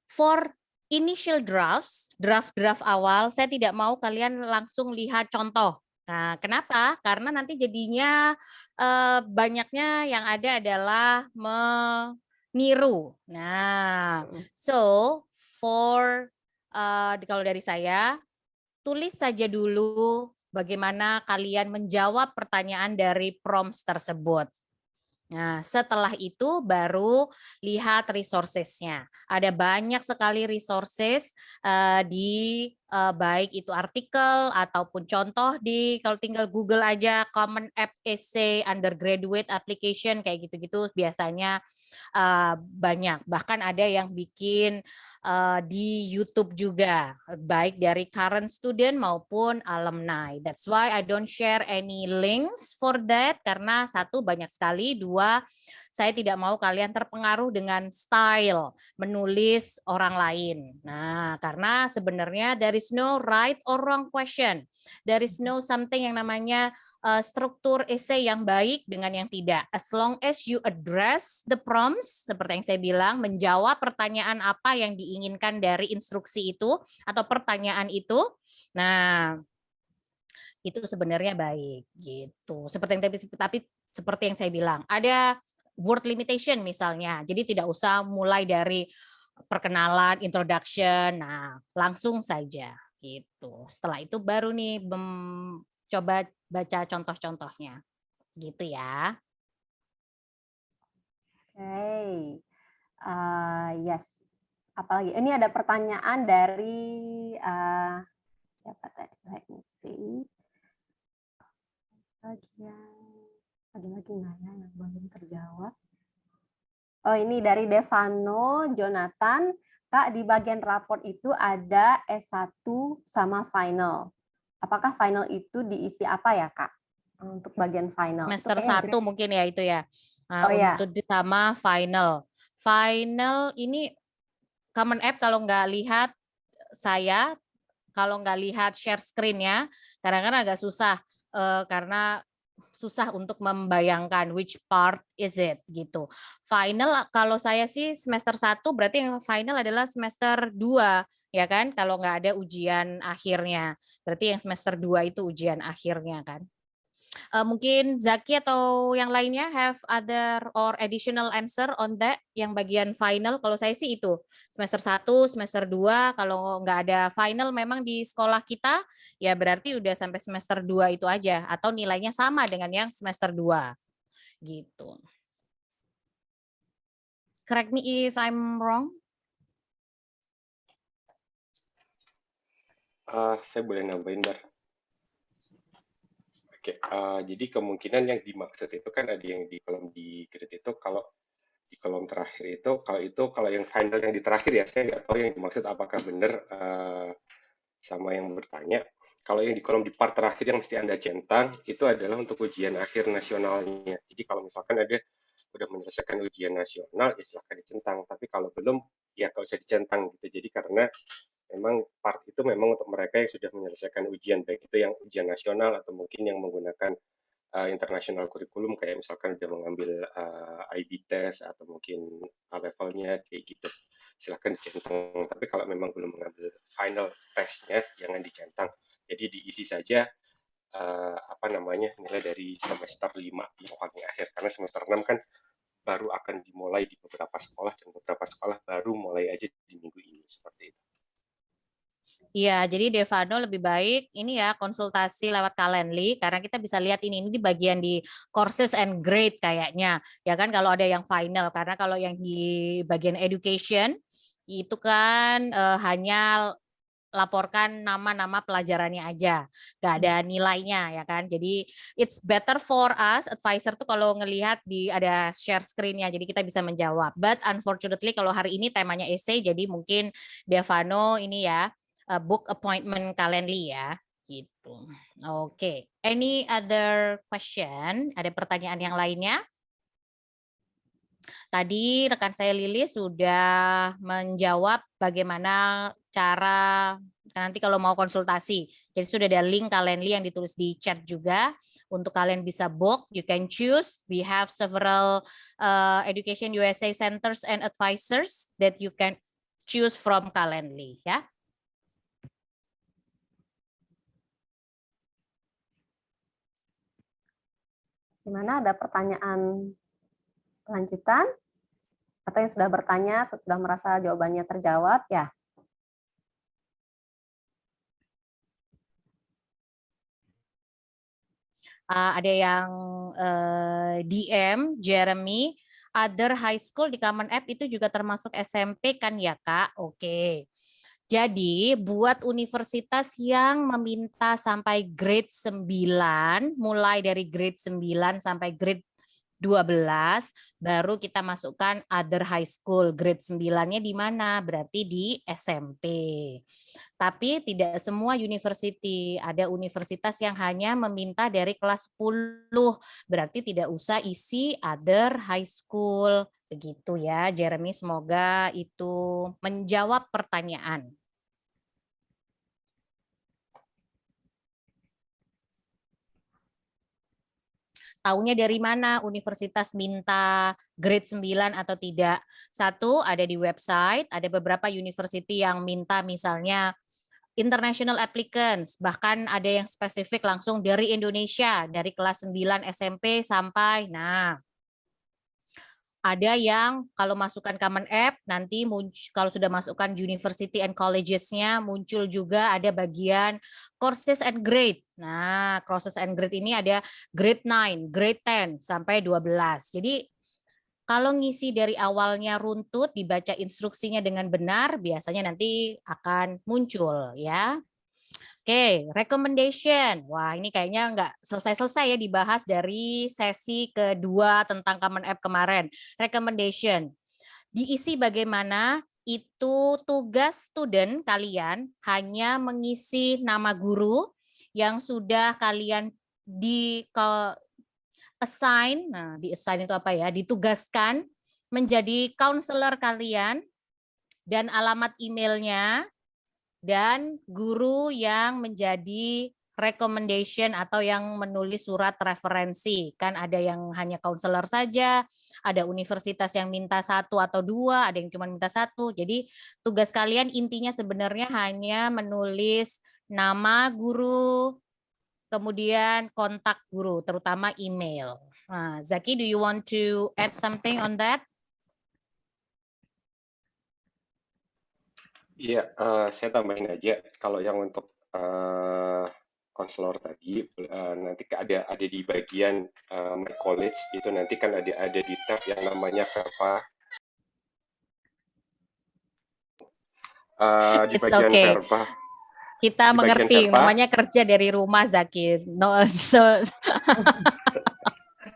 S2: for initial drafts, draft awal, saya tidak mau kalian langsung lihat contoh Nah, kenapa? Karena nanti jadinya banyaknya yang ada adalah meniru. Nah, so for kalau dari saya, tulis saja dulu bagaimana kalian menjawab pertanyaan dari prompts tersebut. Nah, setelah itu baru lihat resources-nya. Ada banyak sekali resources di baik itu artikel ataupun contoh di kalau tinggal Google aja Common App Essay Undergraduate Application kayak gitu-gitu biasanya banyak. Bahkan ada yang bikin di YouTube juga, baik dari current student maupun alumni. That's why I don't share any links for that karena satu banyak sekali, dua saya tidak mau kalian terpengaruh dengan style menulis orang lain. Nah, karena sebenarnya there is no right or wrong question. There is no something yang namanya struktur essay yang baik dengan yang tidak. As long as you address the prompts, seperti yang saya bilang, menjawab pertanyaan apa yang diinginkan dari instruksi itu atau pertanyaan itu. Nah, itu sebenarnya baik gitu. Seperti yang saya bilang, ada word limitation misalnya. Jadi tidak usah mulai dari perkenalan, introduction. Nah, langsung saja gitu. Setelah itu baru nih coba baca contoh-contohnya. Gitu ya.
S4: Oke. Yes. Apalagi ini ada pertanyaan dari siapa tadi? Let me see. Ada lagi nggak ya yang belum terjawab? Oh, ini dari Devano Jonathan. Kak, di bagian raport itu ada S1 sama final. Apakah final itu diisi apa ya, Kak? Untuk bagian final.
S2: Semester 1 mungkin ya itu ya. Nah, untuk sama final. Final ini Common App kalau nggak lihat saya, kalau nggak lihat share screen-nya, kadang-kadang agak susah karena susah untuk membayangkan which part is it gitu. Final kalau saya sih semester 1 berarti yang final adalah semester 2 ya kan, kalau nggak ada ujian akhirnya. Berarti yang semester 2 itu ujian akhirnya kan. Mungkin Zaki atau yang lainnya have other or additional answer on that yang bagian final. Kalau saya sih itu semester 1, semester 2 kalau nggak ada final memang di sekolah kita ya berarti udah sampai semester 2 itu aja atau nilainya sama dengan yang semester 2 gitu. Correct me if I'm wrong.
S6: Saya boleh nambahin, Bar. Oke, jadi kemungkinan yang dimaksud itu kan ada yang di kolom di grade itu, kalau di kolom terakhir itu kalau yang final yang di terakhir ya saya nggak tahu yang dimaksud apakah benar sama yang bertanya. Kalau yang di kolom di part terakhir yang mesti Anda centang itu adalah untuk ujian akhir nasionalnya. Jadi kalau misalkan ada udah menyelesaikan ujian nasional ya silahkan dicentang. Tapi kalau belum ya kalau usah dicentang gitu. Jadi karena memang part itu memang untuk mereka yang sudah menyelesaikan ujian, baik itu yang ujian nasional atau mungkin yang menggunakan international curriculum kayak misalkan udah mengambil IB test atau mungkin levelnya kayak gitu. Silahkan dicentang. Tapi kalau memang belum mengambil final testnya jangan dicentang. Jadi diisi saja nilai dari semester 5 yang paling akhir, karena semester 6 kan baru akan dimulai di beberapa sekolah dan beberapa sekolah baru mulai aja di minggu ini seperti itu.
S2: Iya, jadi Devano lebih baik ini ya konsultasi lewat Calendly karena kita bisa lihat ini di bagian di courses and grade kayaknya. Ya kan kalau ada yang final, karena kalau yang di bagian education itu kan hanya laporkan nama-nama pelajarannya aja, nggak ada nilainya ya kan. Jadi it's better for us advisor tuh kalau ngelihat di ada share screen-nya, jadi kita bisa menjawab. But unfortunately kalau hari ini temanya essay, jadi mungkin Devano ini ya book appointment Calendly ya gitu. Oke. Any other question? Ada pertanyaan yang lainnya? Tadi rekan saya Lili sudah menjawab bagaimana cara nanti kalau mau konsultasi. Jadi sudah ada link Calendly yang ditulis di chat juga untuk kalian bisa book. You can choose. We have several education USA centers and advisors that you can choose from Calendly ya.
S4: Gimana, ada pertanyaan lanjutan? Atau yang sudah bertanya, atau sudah merasa jawabannya terjawab, ya?
S2: Ada yang DM, Jeremy, other high school di Common App itu juga termasuk SMP kan ya Kak? Oke. Jadi buat universitas yang meminta sampai grade 9, mulai dari grade 9 sampai grade 12, baru kita masukkan other high school. Grade 9-nya di mana? Berarti di SMP. Tapi tidak semua university. Ada universitas yang hanya meminta dari kelas 10. Berarti tidak usah isi other high school. Begitu ya, Jeremy. Semoga itu menjawab pertanyaan. Taunya dari mana universitas minta grade 9 atau tidak? Satu, ada di website, ada beberapa university yang minta misalnya international applicants, bahkan ada yang spesifik langsung dari Indonesia, dari kelas 9 SMP sampai, nah, ada yang kalau masukkan Common App, nanti kalau sudah masukkan university and colleges-nya, muncul juga ada bagian courses and grade. Nah, courses and grade ini ada grade 9, grade 10, sampai 12. Jadi, kalau ngisi dari awalnya runtut, dibaca instruksinya dengan benar, biasanya nanti akan muncul ya. Oke, recommendation. Wah, ini kayaknya nggak selesai-selesai ya dibahas dari sesi kedua tentang Common App kemarin. Recommendation. Diisi bagaimana? Itu tugas student kalian hanya mengisi nama guru yang sudah kalian assign. Nah, di assign itu apa ya? Ditugaskan menjadi counselor kalian dan alamat emailnya, dan guru yang menjadi recommendation atau yang menulis surat referensi. Kan ada yang hanya counselor saja, ada universitas yang minta 1 atau 2, ada yang cuma minta 1. Jadi tugas kalian intinya sebenarnya hanya menulis nama guru, kemudian kontak guru, terutama email. Nah, Zaki, do you want to add something on that?
S6: Iya, saya tambahin aja kalau yang untuk konselor tadi nanti ada di bagian My College itu nanti kan ada di tab yang namanya Verpa. Di
S2: It's
S6: bagian
S2: okay.
S6: Verpa.
S2: Kita
S6: Di bagian
S2: mengerti,
S6: Verpa.
S2: namanya kerja dari rumah Zaki. No,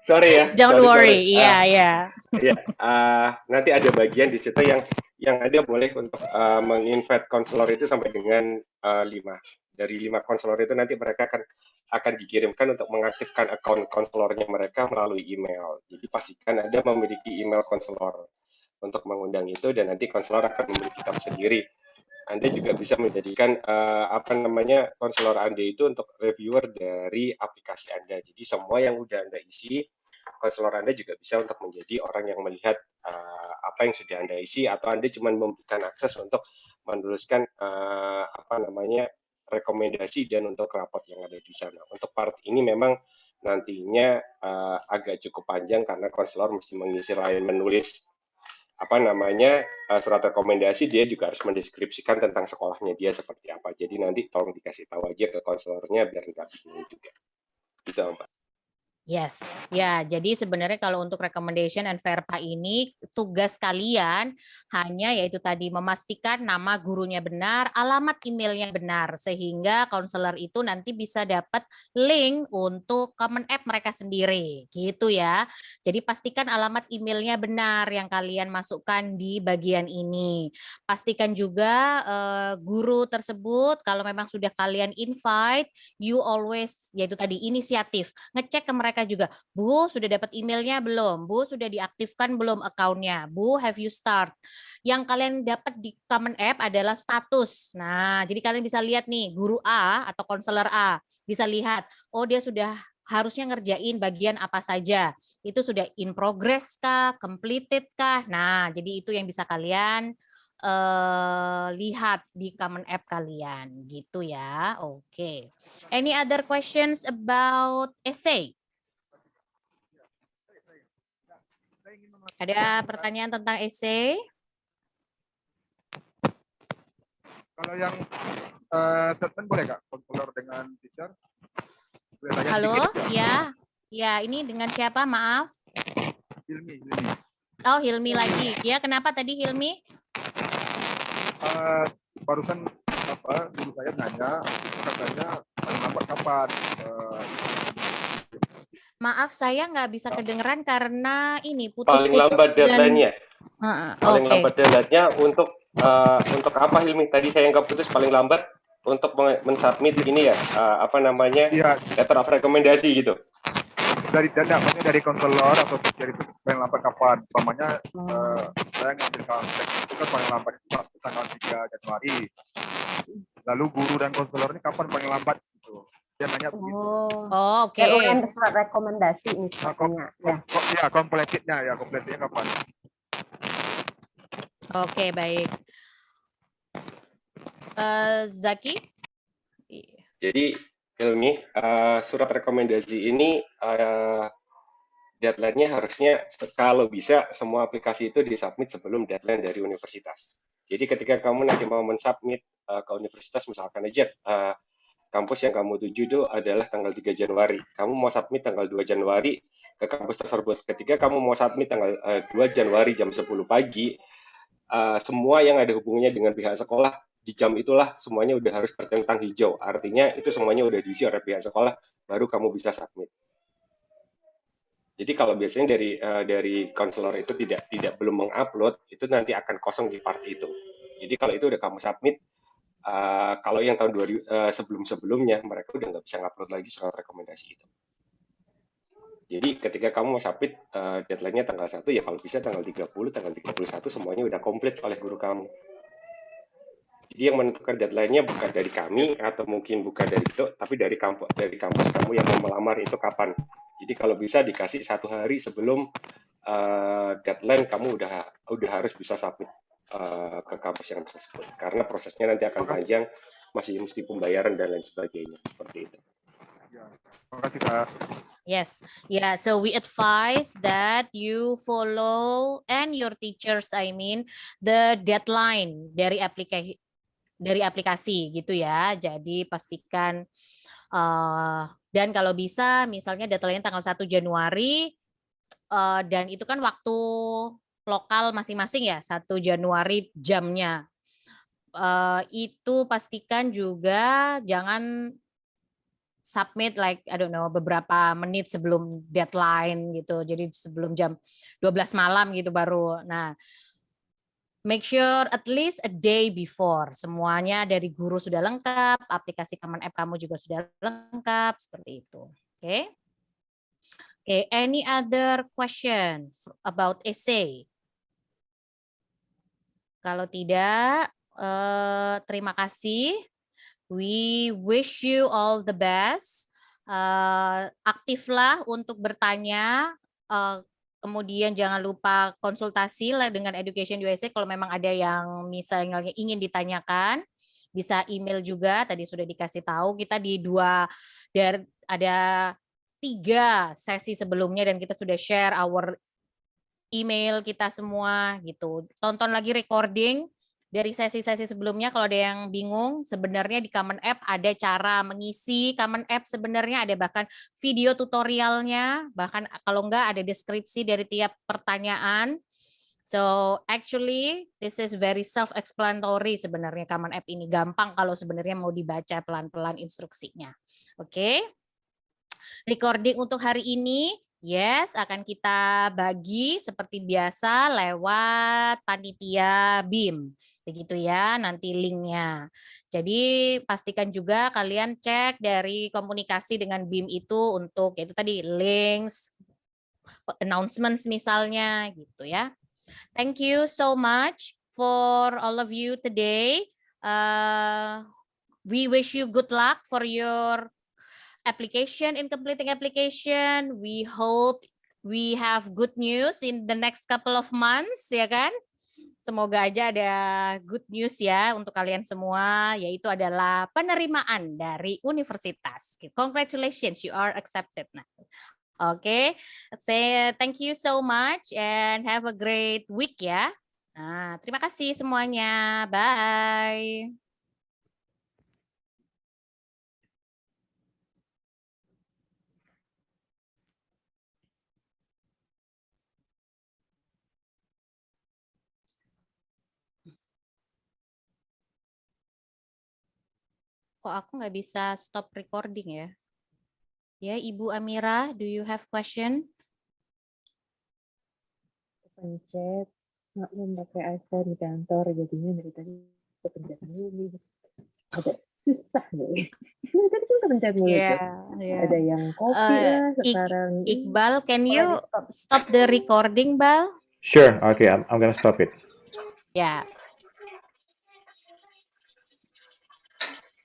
S6: Sorry ya.
S2: Don't worry,
S6: sorry.
S2: iya.
S6: Iya, nanti ada bagian di situ yang ada boleh untuk menginvite konselor itu sampai dengan 5. Dari 5 konselor itu nanti mereka akan dikirimkan untuk mengaktifkan akun konselornya mereka melalui email. Jadi pastikan Anda memiliki email konselor untuk mengundang itu, dan nanti konselor akan memiliki tab sendiri. Anda juga bisa menjadikan konselor Anda itu untuk reviewer dari aplikasi Anda. Jadi semua yang udah Anda isi, konselor Anda juga bisa untuk menjadi orang yang melihat apa yang sudah Anda isi, atau Anda cuma memberikan akses untuk menuliskan rekomendasi dan untuk raport yang ada di sana. Untuk part ini memang nantinya agak cukup panjang karena konselor mesti mengisi lain menulis surat rekomendasi, dia juga harus mendeskripsikan tentang sekolahnya dia seperti apa. Jadi nanti tolong dikasih tahu aja ke konselornya biar nggak bingung juga. Gitu, Mbak.
S2: Yes, ya. Jadi sebenarnya kalau untuk recommendation and Verpa ini tugas kalian hanya yaitu tadi memastikan nama gurunya benar, alamat emailnya benar, sehingga konselor itu nanti bisa dapat link untuk Common App mereka sendiri, gitu ya. Jadi pastikan alamat emailnya benar yang kalian masukkan di bagian ini. Pastikan juga guru tersebut kalau memang sudah kalian invite, you always yaitu tadi inisiatif ngecek ke mereka juga, Bu, sudah dapat emailnya belum? Bu, sudah diaktifkan belum akunnya? Bu, have you start? Yang kalian dapat di Common App adalah status. Nah, jadi kalian bisa lihat nih, guru A atau konselor A, bisa lihat, oh dia sudah harusnya ngerjain bagian apa saja. Itu sudah in progress kah, completed kah? Nah, jadi itu yang bisa kalian lihat di Common App kalian, gitu ya. Oke. Any other questions about essay? Ada pertanyaan tentang essay?
S3: Kalau yang statement boleh Kak, konselor dengan teacher? Boleh tanya
S2: Halo,
S3: sedikit nggak?
S2: ya. Ya, ini dengan siapa? Maaf.
S3: Hilmi.
S2: Oh, Hilmi lagi. Ya, kenapa tadi Hilmi?
S3: Barusan guru saya nanya, katanya paling lambat kapan?
S2: Maaf, saya nggak bisa kedengeran karena ini
S6: Paling lambat
S2: putus-putus dan
S6: deadline-nya. Paling
S2: oke.
S6: lambat deadline-nya untuk apa Hilmi? Tadi saya nggak putus paling lambat untuk mensubmit ini ya, apa namanya,
S3: Iya,
S6: letter of rekomendasi gitu.
S3: dari konselor atau teacher itu paling lambat kapan? Umpamanya saya ngambil konteks itu kan paling lambat itu tanggal 3 Januari. Lalu guru dan konselor ini kapan paling lambat gitu? Dia nanya begitu.
S2: Oh, oke.
S4: RUN surat rekomendasi ini sebetulnya. Ya.
S3: Kompletnya kapan?
S2: Oke, baik. Zaki?
S6: Jadi Hilmi, surat rekomendasi ini deadline-nya harusnya kalau bisa semua aplikasi itu disubmit sebelum deadline dari universitas. Jadi ketika kamu nanti mau mensubmit ke universitas, misalkan aja kampus yang kamu tuju itu adalah tanggal 3 Januari. Kamu mau submit tanggal 2 Januari ke kampus tersebut. Ketika kamu mau submit tanggal 2 Januari jam 10 pagi, semua yang ada hubungannya dengan pihak sekolah di jam itulah semuanya udah harus tertentang hijau. Artinya itu semuanya udah diisi oleh pihak sekolah, baru kamu bisa submit. Jadi kalau biasanya dari konselor itu tidak belum mengupload, itu nanti akan kosong di part itu. Jadi kalau itu udah kamu submit, kalau yang tahun sebelum-sebelumnya mereka udah nggak bisa ngupload lagi surat rekomendasi itu. Jadi ketika kamu mau submit deadline-nya tanggal 1, ya kalau bisa tanggal 30, tanggal 31 semuanya udah komplit oleh guru kamu. Jadi yang menentukan deadline-nya bukan dari kami atau mungkin bukan dari itu, tapi dari kampus kamu yang mau melamar itu kapan. Jadi kalau bisa dikasih 1 hari sebelum deadline, kamu udah harus bisa submit ke kampus yang tersebut. Karena prosesnya nanti akan panjang, masih mesti pembayaran dan lain sebagainya. Seperti itu.
S3: Ya, terima kasih Kak.
S2: Yes, yeah. So we advise that you follow and your teachers, I mean, the deadline dari aplikasi gitu ya. Jadi pastikan dan kalau bisa misalnya deadline tanggal 1 Januari dan itu kan waktu lokal masing-masing ya, 1 Januari jamnya. Itu pastikan juga jangan submit like I don't know beberapa menit sebelum deadline gitu. Jadi sebelum jam 12 malam gitu baru. Nah, make sure at least a day before semuanya dari guru sudah lengkap, aplikasi Common App kamu juga sudah lengkap seperti itu. Oke. Okay, any other question about essay? Kalau tidak, terima kasih. We wish you all the best. Aktiflah untuk bertanya. Kemudian jangan lupa konsultasi lah dengan Education USA kalau memang ada yang misalnya ingin ditanyakan. Bisa email juga, tadi sudah dikasih tahu. Kita ada 3 sesi sebelumnya dan kita sudah share our email kita semua gitu. Tonton lagi recording dari sesi-sesi sebelumnya kalau ada yang bingung, sebenarnya di Common App ada cara mengisi Common App, sebenarnya ada bahkan video tutorialnya, bahkan kalau enggak ada deskripsi dari tiap pertanyaan. So actually this is very self-explanatory sebenarnya Common App ini, gampang kalau sebenarnya mau dibaca pelan-pelan instruksinya. Oke. Recording untuk hari ini yes, akan kita bagi seperti biasa lewat panitia BIM. Begitu ya, nanti linknya. Jadi pastikan juga kalian cek dari komunikasi dengan BIM itu untuk itu tadi links, announcements misalnya gitu ya. Thank you so much for all of you today. We wish you good luck for your application, in completing application. We hope we have good news in the next couple of months, ya kan? Semoga aja ada good news ya untuk kalian semua, yaitu adalah penerimaan dari universitas. Congratulations, you are accepted. Nah, Oke, say thank you so much and have a great week ya. Nah, terima kasih semuanya. Bye. Kok aku nggak bisa stop recording ya? Ya, Ibu Amira, do you have question?
S7: Pencet maklum pakai iPhone di kantor jadinya dari tadi kepencet mulu agak susah deh. Dari tadi kan kepencet mulu tuh. Ada yang kopi lah sekarang.
S2: Iqbal, can you
S4: Boleh di stop.
S2: stop the recording, Bal?
S8: Sure. Okay, I'm gonna stop it.
S2: Ya,